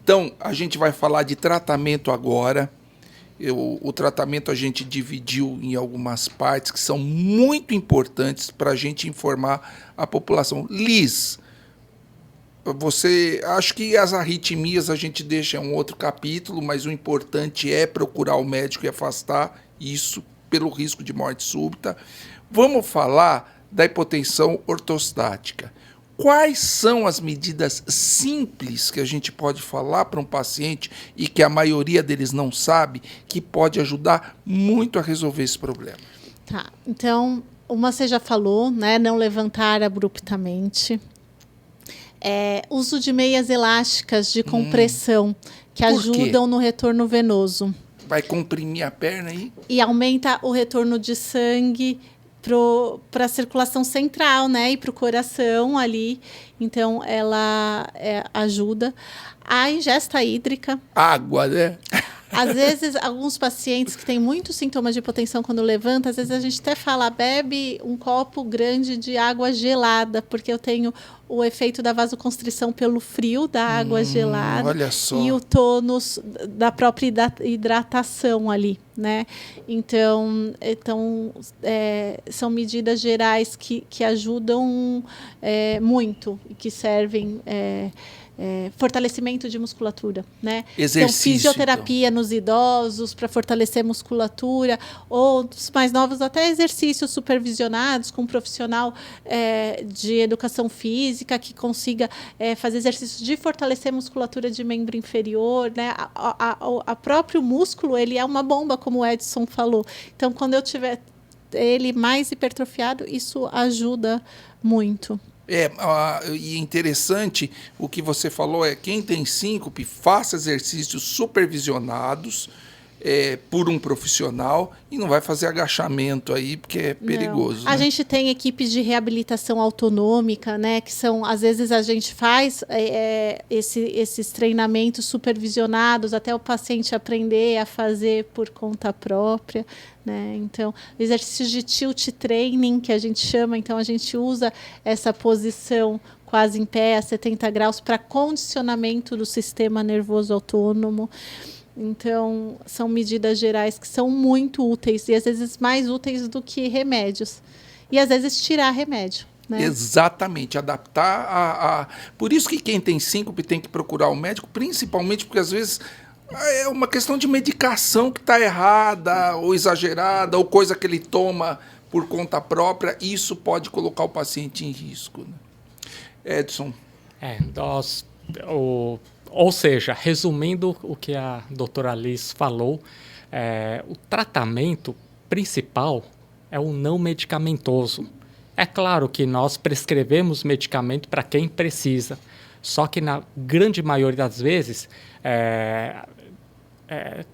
Então, a gente vai falar de tratamento agora. O tratamento a gente dividiu em algumas partes que são muito importantes para a gente informar a população. Liz, acho que as arritmias a gente deixa em um outro capítulo, mas o importante é procurar o médico e afastar isso pelo risco de morte súbita. Vamos falar da hipotensão ortostática. Quais são as medidas simples que a gente pode falar para um paciente e que a maioria deles não sabe, que pode ajudar muito a resolver esse problema? Tá, então, uma você já falou, né? Não levantar abruptamente. Uso de meias elásticas de compressão, que ajudam no retorno venoso. Vai comprimir a perna aí? E aumenta o retorno de sangue para a circulação central, né? E para o coração ali. Então, ela ajuda. A ingesta hídrica. Água, né? Às vezes, alguns pacientes que têm muitos sintomas de hipotensão quando levanta, às vezes a gente até fala, bebe um copo grande de água gelada, porque eu tenho o efeito da vasoconstrição pelo frio da água gelada. Olha só. E o tônus da própria hidratação ali, né? Então são medidas gerais que ajudam muito e que servem... fortalecimento de musculatura, né? Exercício, então, fisioterapia nos idosos para fortalecer musculatura, ou os mais novos até exercícios supervisionados com um profissional de educação física que consiga fazer exercícios de fortalecer musculatura de membro inferior, né? A próprio músculo, ele é uma bomba, como o Edson falou. Então, quando eu tiver ele mais hipertrofiado, isso ajuda muito. E interessante o que você falou, quem tem síncope, faça exercícios supervisionados por um profissional e não vai fazer agachamento aí, porque é perigoso. A gente tem equipes de reabilitação autonômica, né, que são, às vezes a gente faz esses treinamentos supervisionados até o paciente aprender a fazer por conta própria. Né? Então, exercícios de tilt training, que a gente chama, então a gente usa essa posição quase em pé, a 70 graus, para condicionamento do sistema nervoso autônomo. Então, são medidas gerais que são muito úteis, e às vezes mais úteis do que remédios. E às vezes tirar remédio. Né? Exatamente, adaptar Por isso que quem tem síncope tem que procurar o médico, principalmente porque às vezes... é uma questão de medicação que está errada, ou exagerada, ou coisa que ele toma por conta própria. Isso pode colocar o paciente em risco. Né? Edson. Ou seja, resumindo o que a doutora Liz falou, o tratamento principal é o não medicamentoso. É claro que nós prescrevemos medicamento para quem precisa, só que na grande maioria das vezes...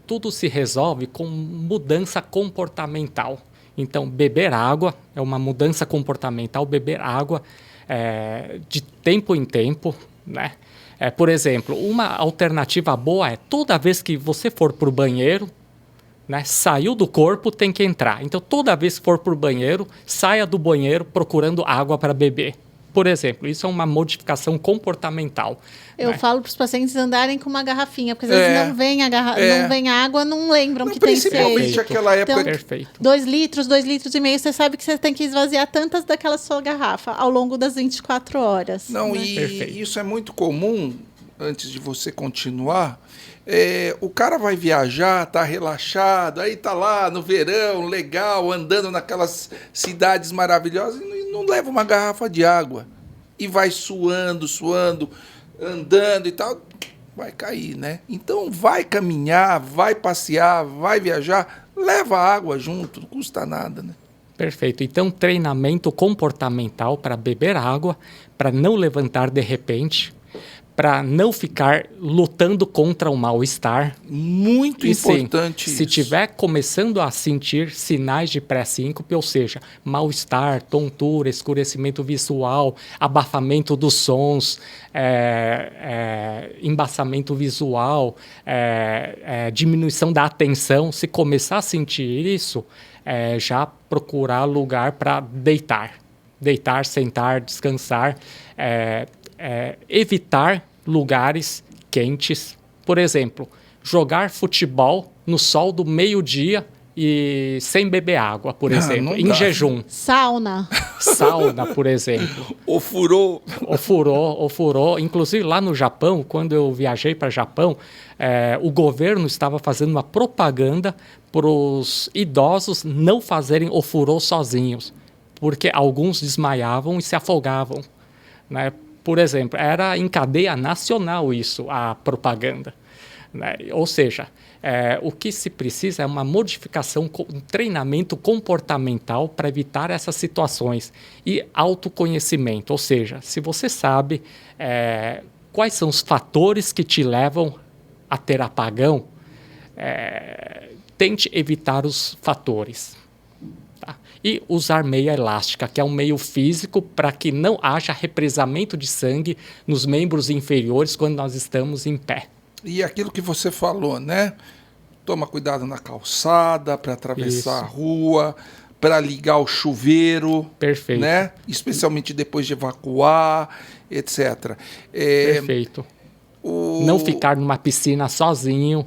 tudo se resolve com mudança comportamental. Então, beber água é uma mudança comportamental, beber água de tempo em tempo, né? Por exemplo, uma alternativa boa é toda vez que você for para o banheiro, né, saiu do corpo, tem que entrar. Então, toda vez que for para o banheiro, saia do banheiro procurando água para beber. Por exemplo, isso é uma modificação comportamental. Eu falo para os pacientes andarem com uma garrafinha, porque às vezes não vem água, não lembram que tem que ser. Principalmente aquela época. Então, perfeito. 2 litros e meio, você sabe que você tem que esvaziar tantas daquela sua garrafa ao longo das 24 horas. Não, né? E isso é muito comum, antes de você continuar. O cara vai viajar, tá relaxado, aí tá lá no verão, legal, andando naquelas cidades maravilhosas e não leva uma garrafa de água. E vai suando, andando e tal, vai cair, né? Então vai caminhar, vai passear, vai viajar, leva água junto, não custa nada, né? Perfeito. Então, treinamento comportamental para beber água, para não levantar de repente, para não ficar lutando contra o mal-estar. Muito importante isso. Se tiver começando a sentir sinais de pré-síncope, ou seja, mal-estar, tontura, escurecimento visual, abafamento dos sons, embaçamento visual, diminuição da atenção, se começar a sentir isso, já procurar lugar para deitar. Deitar, sentar, descansar, evitar lugares quentes, Por exemplo, jogar futebol no sol do meio-dia e sem beber água, por exemplo, em jejum. Sauna, por exemplo. Ofurou. Ofurou. Inclusive, lá no Japão, quando eu viajei para o Japão, o governo estava fazendo uma propaganda para os idosos não fazerem ofurô sozinhos, porque alguns desmaiavam e se afogavam, né? Por exemplo, era em cadeia nacional isso, a propaganda, né? Ou seja, o que se precisa é uma modificação, um treinamento comportamental para evitar essas situações e autoconhecimento. Ou seja, se você sabe quais são os fatores que te levam a ter apagão, tente evitar os fatores. Tá? E usar meia elástica, que é um meio físico para que não haja represamento de sangue nos membros inferiores quando nós estamos em pé. E aquilo que você falou, né? Toma cuidado na calçada, para atravessar a rua, para ligar o chuveiro. Perfeito. Né? Especialmente depois de evacuar, etc. Perfeito. Não ficar numa piscina sozinho.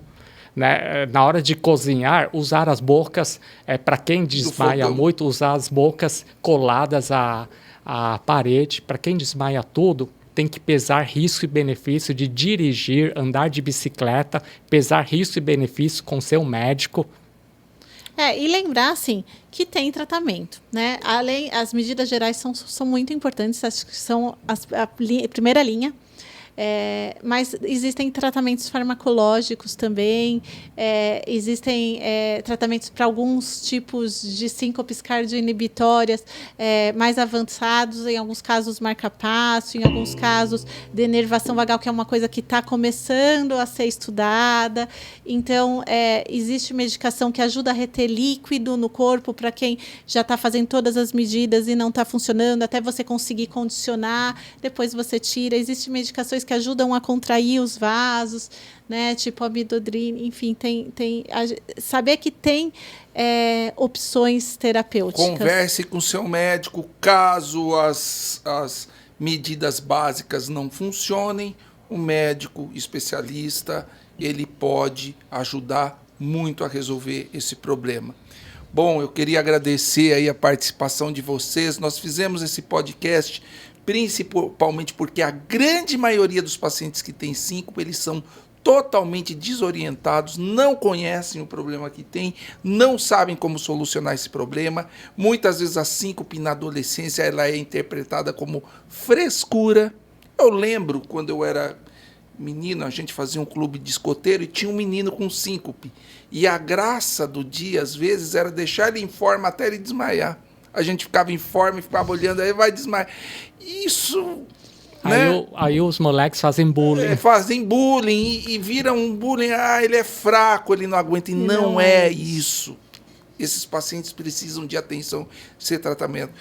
Né? Na hora de cozinhar, usar as bocas, para quem desmaia muito, usar as bocas coladas à parede. Para quem desmaia tudo, tem que pesar risco e benefício de dirigir, andar de bicicleta, pesar risco e benefício com seu médico. E lembrar, assim, que tem tratamento, né? As medidas gerais são muito importantes, acho que são a primeira linha. Mas existem tratamentos farmacológicos também, existem tratamentos para alguns tipos de síncopes cardioinibitórias mais avançados, em alguns casos marca-passo, em alguns casos denervação vagal, que é uma coisa que está começando a ser estudada. Então, existe medicação que ajuda a reter líquido no corpo para quem já está fazendo todas as medidas e não está funcionando, até você conseguir condicionar, depois você tira. Existem medicações que ajudam a contrair os vasos, né? Tipo amidodrina, enfim, saber que tem opções terapêuticas. Converse com seu médico caso as medidas básicas não funcionem. O médico especialista, ele pode ajudar muito a resolver esse problema. Bom, eu queria agradecer aí a participação de vocês. Nós fizemos esse podcast principalmente porque a grande maioria dos pacientes que têm síncope, eles são totalmente desorientados, não conhecem o problema que tem, não sabem como solucionar esse problema. Muitas vezes a síncope na adolescência ela é interpretada como frescura. Eu lembro quando eu era menino, a gente fazia um clube de escoteiro e tinha um menino com síncope. E a graça do dia, às vezes, era deixar ele em forma até ele desmaiar. A gente ficava em forma e ficava olhando, aí vai desmaiar. Isso... Né? Aí os moleques fazem bullying. Fazem bullying e viram um bullying. Ele é fraco, ele não aguenta. E não é isso. Esses pacientes precisam de atenção, de tratamento.